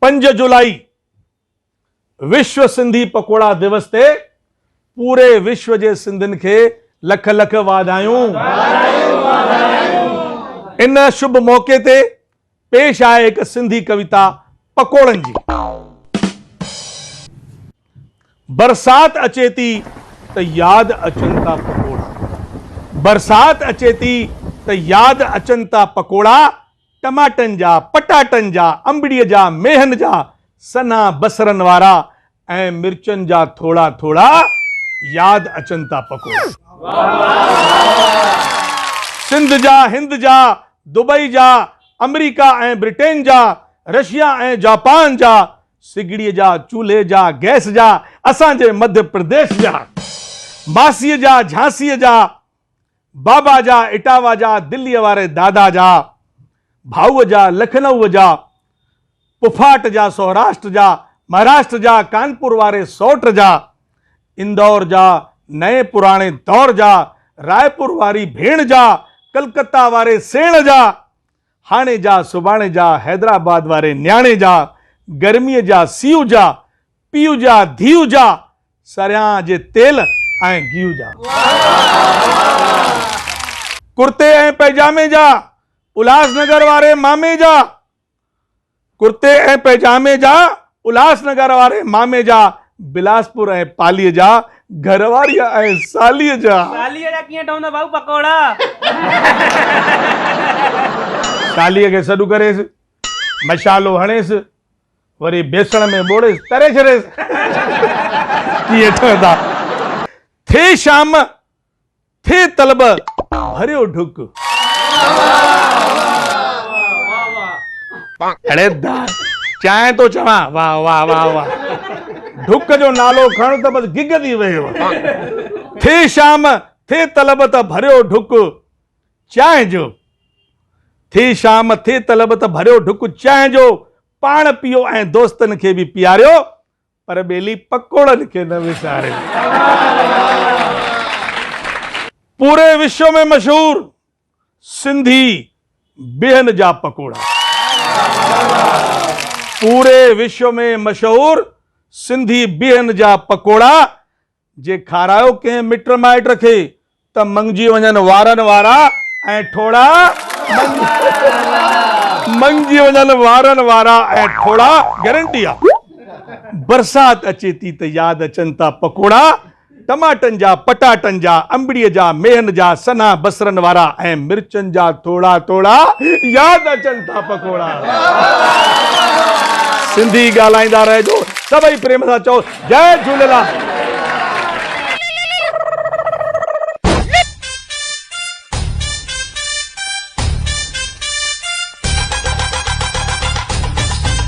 5 जुलाई विश्व सिंधी पकोड़ा दिवस ते पूरे विश्व जे सिंधियुनि खे लख लख वाधायूं। इन शुभ मौके ते पेश आहे एक सिंधी कविता पकोड़नि जी। बरसात अचे थी त याद अचनि था पकोड़ा, बरसात अचे थी त याद अचनि था पकोड़ा, टमाटनि जा, पटाटनि जा, अंबड़ीअ जा, मेहन जा, सना बसरनि वारा ऐं मिर्चनि जा थोड़ा थोड़ा याद अचनि था पकोड़ा। सिंध जा, हिंद जा, दुबई जा, अमेरिका ऐं ब्रिटेन जा, रशिया ऐं जापान जा, सिगड़ीअ जा, चूल्हे जा, गैस जा, असांजे मध्य प्रदेश जा, मासीअ जा, झांसीअ जा, बाबा जा, इटावा जा, दिल्लीअ वारे दादा जा, भाऊअ जा, लखनऊ जा, पुफाट जा, सौराष्ट्र जा, महाराष्ट्र जा, कानपुर वारे सौट जा, इंदौर जा, नए पुराणे दौर जा, रायपुर वारी भेण जा, कलकत्ता वारे सेण जा, हाणे जा, सुभाणे जा, हैदराबाद वारे न्याणे जा, गर्मीअ जा, सीउ जा, पीउ जा, धीउ जा, सरियां जे तेल ऐं घीउ जा, कुर्ते ऐं पैजामे जा, उल्हासनगर वारे मामे जा, कुर्ते ऐं पैजामे जा, उल्हासनगर वारे मामे जा, बिलासपुर ऐं पालीअ जा, घरवारीअ ऐं सालीअ जा। सालीअ जा कीअं ठहंदा भाऊ पकोड़ा? सालीअ खे सॾु करेसि, मशालो हणेसि, वरी बेसण में ॿोड़ेसि, तरे छॾेसि, कीअं ठहंदा। थे शाम थे तलब भरियो ढुक, अड़े दा चाहे तो चवां वाह वाह वाह वाह, ढुक जो नालो खण त बस गिग थी वियो। थे शाम थे तलब त भरियो ढुक चांहि जो, थे शाम थे तलब त भरियो ढुक चांहि जो, पाण पियो ऐं दोस्तनि खे बि पीआरियो, पर ॿेली पकोड़नि खे न विसारियो। पूरे विश्व में मशहूर सिंधी बिहन जा पकोड़ा, पूरे विश्व में मशहूर सिंधी बिहन जा पकोड़ा, जे खारायो कंहिं मिट माइट खे त मंगिजी वञनि वारनि वारा ऐं ठोड़ा, मंगिजी वञनि वारनि वारा ऐं ठोड़ा, गारंटी आहे। बरसात अचे थी त याद अचनि था पकोड़ा, टमाटनि जा, पटाटनि जा, अंबड़ीअ जा, मेहन जा, सना बसरनि वारा ऐं मिर्चनि जा थोड़ा थोड़ा याद अचनि था पकोड़ा। सिंधी ॻाल्हाईंदा रहिजो, सभई प्रेम सां चओ जय झूलेलाल।